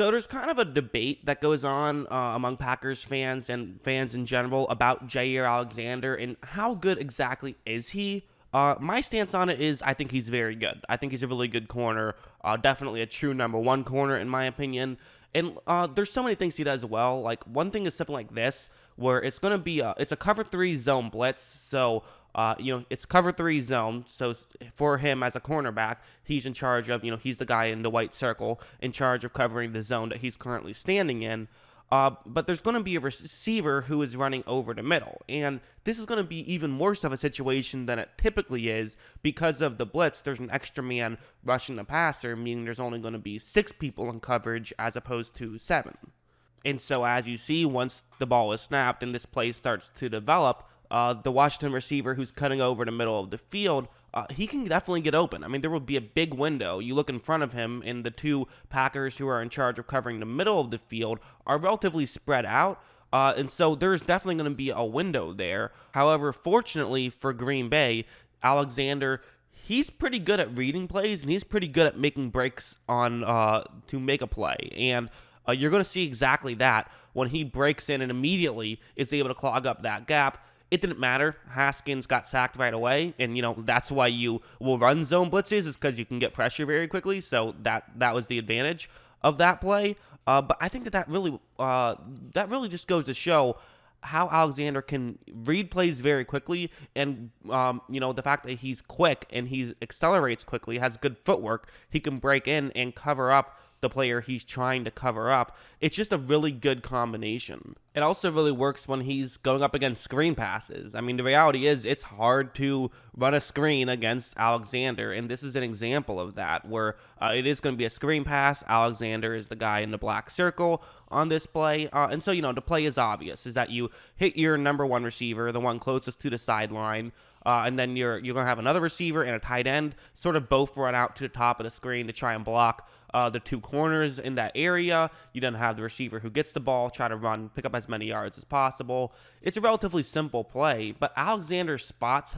So there's kind of a debate that goes on among Packers fans and fans in general about Jaire Alexander and how good exactly is he. My stance on it is I think he's very good. I think he's a really good corner, definitely a true number one corner in my opinion. And there's so many things he does well. Like one thing is something like this, where it's going to be it's a cover three zone blitz. So it's cover three zone. So for him as a cornerback, he's in charge of, he's the guy in the white circle in charge of covering the zone that he's currently standing in. But there's going to be a receiver who is running over the middle. And this is going to be even worse of a situation than it typically is because of the blitz. There's an extra man rushing the passer, meaning there's only going to be 6 people in coverage as opposed to 7. And so as you see, once the ball is snapped and this play starts to develop, the Washington receiver who's cutting over the middle of the field, he can definitely get open. I mean, there will be a big window. You look in front of him, and the 2 Packers who are in charge of covering the middle of the field are relatively spread out. And so there's definitely going to be a window there. However, fortunately for Green Bay, Alexander, he's pretty good at reading plays, and he's pretty good at making breaks on to make a play. And you're going to see exactly that when he breaks in and immediately is able to clog up that gap. It didn't matter. Haskins got sacked right away, and that's why you will run zone blitzes, is because you can get pressure very quickly. So that was the advantage of that play. But I think that really just goes to show how Alexander can read plays very quickly, and the fact that he's quick and he accelerates quickly, has good footwork. He can break in and cover up the player he's trying to cover up. It's just a really good combination. It also really works when he's going up against screen passes. I mean, the reality is it's hard to run a screen against Alexander, and this is an example of that, where it is going to be a screen pass. Alexander is the guy in the black circle on this play, and so, the play is obvious, is that you hit your number one receiver, the one closest to the sideline, and then you're going to have another receiver and a tight end sort of both run out to the top of the screen to try and block the 2 corners in that area. You then have the receiver who gets the ball, try to run, pick up as many yards as possible. It's a relatively simple play, but Alexander spots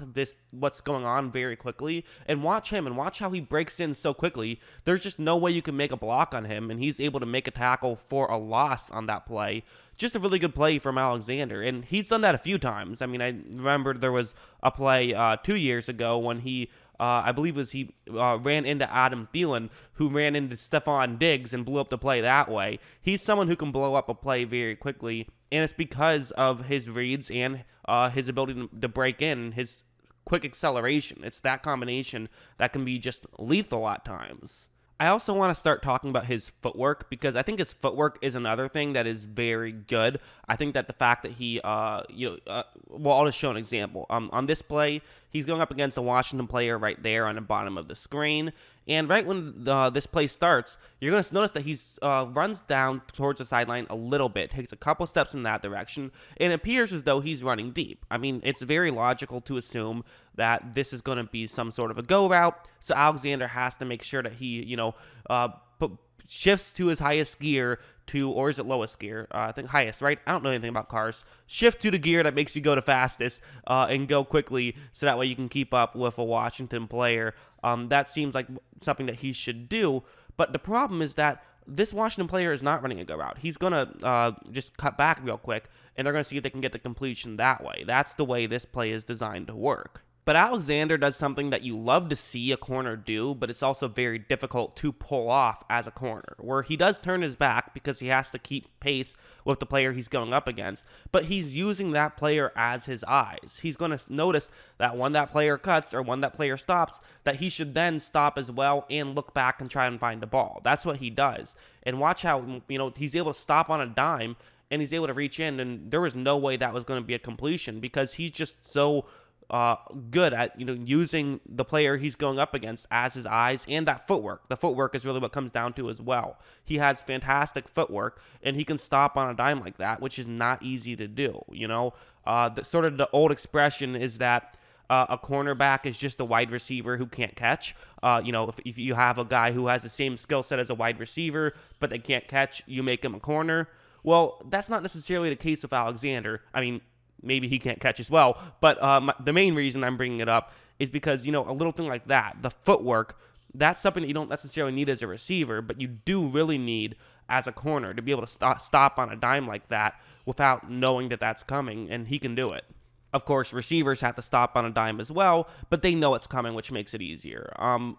what's going on very quickly, and watch him and watch how he breaks in so quickly. There's just no way you can make a block on him, and he's able to make a tackle for a loss on that play. Just a really good play from Alexander, and he's done that a few times. I mean, I remember there was a play 2 years ago when he ran into Adam Thielen, who ran into Stephon Diggs and blew up the play that way. He's someone who can blow up a play very quickly, and it's because of his reads and his ability to break in, his quick acceleration. It's that combination that can be just lethal at times. I also want to start talking about his footwork, because I think his footwork is another thing that is very good. I think that the fact that he, I'll just show an example. On this play, he's going up against a Washington player right there on the bottom of the screen. And right when this play starts, you're going to notice that he runs down towards the sideline a little bit, takes a couple steps in that direction, and it appears as though he's running deep. I mean, it's very logical to assume that this is going to be some sort of a go route, so Alexander has to make sure that he, shifts to his highest gear or is it lowest gear? I think highest, right? I don't know anything about cars. Shift to the gear that makes you go the fastest and go quickly, so that way you can keep up with a Washington player. That seems like something that he should do, but the problem is that this Washington player is not running a go route. He's going to just cut back real quick, and they're going to see if they can get the completion that way. That's the way this play is designed to work. But Alexander does something that you love to see a corner do, but it's also very difficult to pull off as a corner, where he does turn his back because he has to keep pace with the player he's going up against, but he's using that player as his eyes. He's going to notice that when that player cuts or when that player stops, that he should then stop as well and look back and try and find the ball. That's what he does. And watch how, he's able to stop on a dime, and he's able to reach in, and there was no way that was going to be a completion, because he's just so good at using the player he's going up against as his eyes, and that footwork. The footwork is really what comes down to as well. He has fantastic footwork, and he can stop on a dime like that, which is not easy to do. The old expression is that a cornerback is just a wide receiver who can't catch. If you have a guy who has the same skill set as a wide receiver, but they can't catch, you make him a corner. Well, that's not necessarily the case with Alexander. I mean, maybe he can't catch as well, but the main reason I'm bringing it up is because, a little thing like that, the footwork, that's something that you don't necessarily need as a receiver, but you do really need as a corner to be able to stop on a dime like that without knowing that that's coming, and he can do it. Of course, receivers have to stop on a dime as well, but they know it's coming, which makes it easier.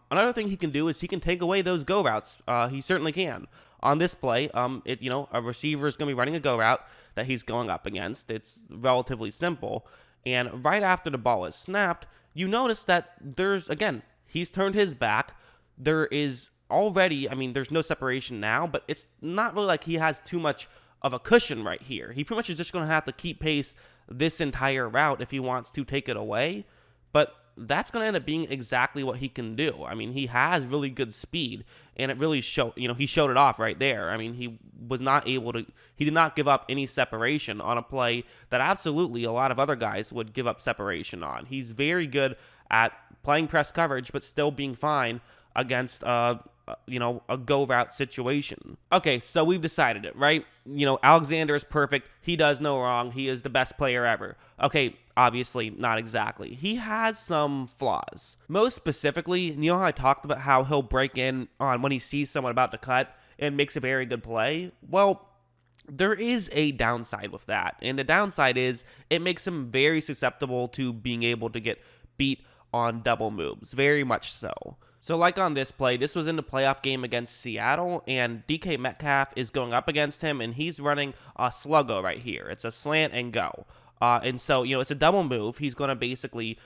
Another thing he can do is he can take away those go routes. He certainly can. On this play, a receiver is going to be running a go route that he's going up against. It's relatively simple. And right after the ball is snapped, you notice that he's turned his back. There is already, there's no separation now, but it's not really like he has too much of a cushion right here. He pretty much is just going to have to keep pace this entire route if he wants to take it away, but that's going to end up being exactly what he can do. He has really good speed, and it really showed, he showed it off right there. He did not give up any separation on a play that absolutely a lot of other guys would give up separation on. He's very good at playing press coverage, but still being fine against a go route situation. Okay, so we've decided it, right? Alexander is perfect. He does no wrong. He is the best player ever. Okay, obviously not exactly. He has some flaws. Most specifically, how I talked about how he'll break in on when he sees someone about to cut and makes a very good play? Well, there is a downside with that. And the downside is it makes him very susceptible to being able to get beat on double moves. Very much so. So like on this play, this was in the playoff game against Seattle, and DK Metcalf is going up against him, and he's running a sluggo right here. It's a slant and go. And so, it's a double move. He's going to basically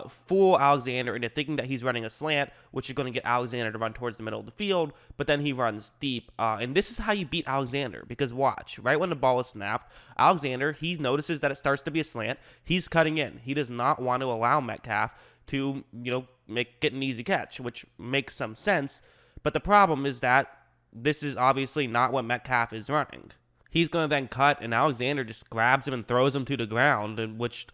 fool Alexander into thinking that he's running a slant, which is going to get Alexander to run towards the middle of the field, but then he runs deep. And this is how you beat Alexander, because watch, right when the ball is snapped, Alexander, he notices that it starts to be a slant. He's cutting in. He does not want to allow Metcalf to, get an easy catch, which makes some sense. But the problem is that this is obviously not what Metcalf is running. He's going to then cut, and Alexander just grabs him and throws him to the ground, which,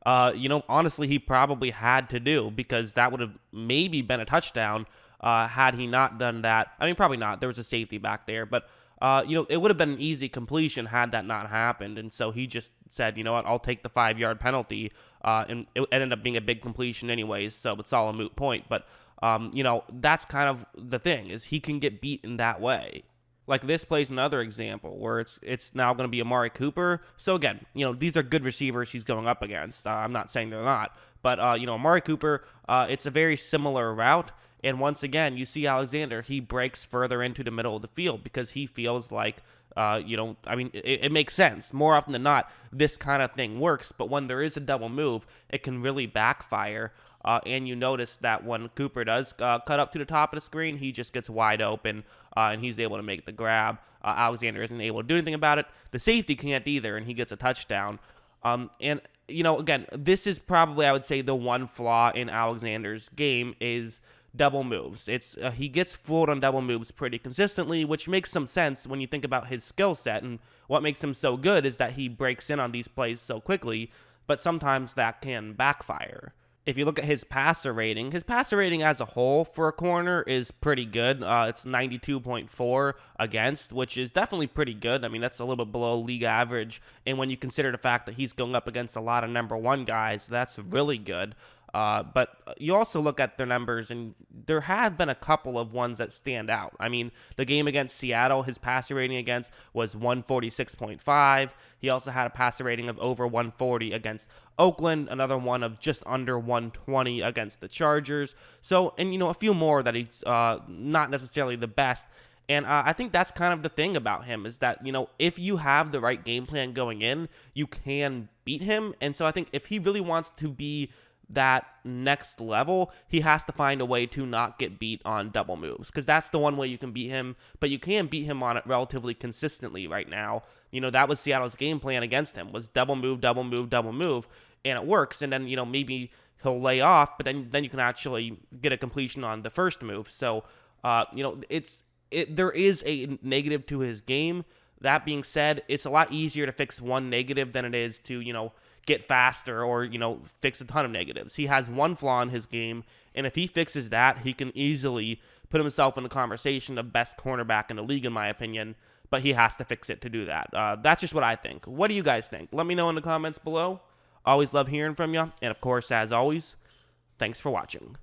honestly, he probably had to do, because that would have maybe been a touchdown had he not done that. Probably not. There was a safety back there, but, it would have been an easy completion had that not happened. And so he just said, you know what, I'll take the 5-yard penalty, and it ended up being a big completion anyways, so it's all a moot point. But, that's kind of the thing, is he can get beat in that way. Like this play's another example where it's now going to be Amari Cooper. So again, these are good receivers he's going up against. I'm not saying they're not, but Amari Cooper, it's a very similar route. And once again, you see Alexander, he breaks further into the middle of the field because he feels like, it makes sense. More often than not, this kind of thing works. But when there is a double move, it can really backfire. And you notice that when Cooper does cut up to the top of the screen, he just gets wide open, and he's able to make the grab. Alexander isn't able to do anything about it. The safety can't either, and he gets a touchdown. Again, this is probably, I would say, the one flaw in Alexander's game is double moves. He gets fooled on double moves pretty consistently, which makes some sense when you think about his skill set. And what makes him so good is that he breaks in on these plays so quickly, but sometimes that can backfire. If you look at his passer rating as a whole for a corner is pretty good. It's 92.4 against, which is definitely pretty good. That's a little bit below league average. And when you consider the fact that he's going up against a lot of number one guys, that's really good. But you also look at their numbers, and there have been a couple of ones that stand out. The game against Seattle, his passer rating against was 146.5. He also had a passer rating of over 140 against Oakland, another one of just under 120 against the Chargers. So, and a few more that he's not necessarily the best. And I think that's kind of the thing about him is that, if you have the right game plan going in, you can beat him. And so I think if he really wants to be that next level, he has to find a way to not get beat on double moves, because that's the one way you can beat him, but you can beat him on it relatively consistently right now. That was Seattle's game plan against him, was double move, double move, double move, and it works. And then, maybe he'll lay off, but then you can actually get a completion on the first move. So, there is a negative to his game. That being said, it's a lot easier to fix one negative than it is to, get faster or, fix a ton of negatives. He has one flaw in his game, and if he fixes that, he can easily put himself in the conversation of best cornerback in the league, in my opinion, but he has to fix it to do that. That's just what I think. What do you guys think? Let me know in the comments below. Always love hearing from you, and of course, as always, thanks for watching.